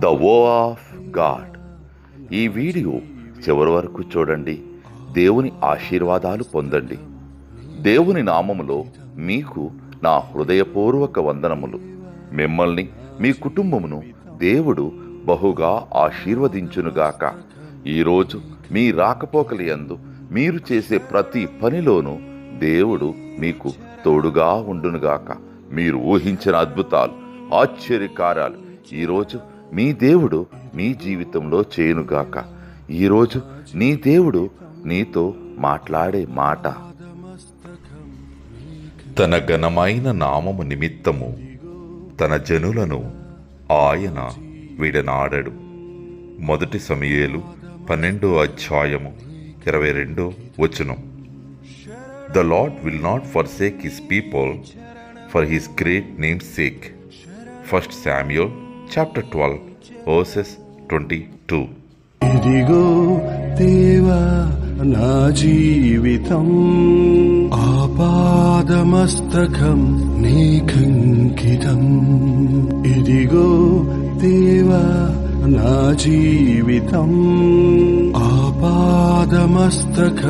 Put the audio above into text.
The వో of God. ఈ video చివరి వరకు చూడండి. దేవుని ఆశీర్వాదాలు పొందండి. దేవుని నామములో మీకు నా హృదయపూర్వక వందనములు. మిమ్మల్ని మీ కుటుంబమును దేవుడు బహుగా ఆశీర్వదించునుగాక. ఈరోజు మీ రాకపోకల యందు మీరు చేసే ప్రతి పనిలోనూ దేవుడు మీకు తోడుగా ఉండునుగాక. మీరు ఊహించిన అద్భుతాలు, ఆశ్చర్యకార్యాలు ఈరోజు మీ దేవుడు మీ జీవితంలో చేయునుగాక. ఈరోజు నీ దేవుడు నీతో మాట్లాడే మాట, తన ఘనమైన నామము నిమిత్తము తన జనులను ఆయన విడనాడడు. 1 సమూయేలు 12:22. The Lord will not forsake his people for his great name's sake. 1 Samuel chapter 12 verses 22. ఇదిగో దేవా నా జీవితం ఆపాదమస్తకం నీకంకితం. ఇదిగో దేవా నా జీవితం ఆపాదమస్తకం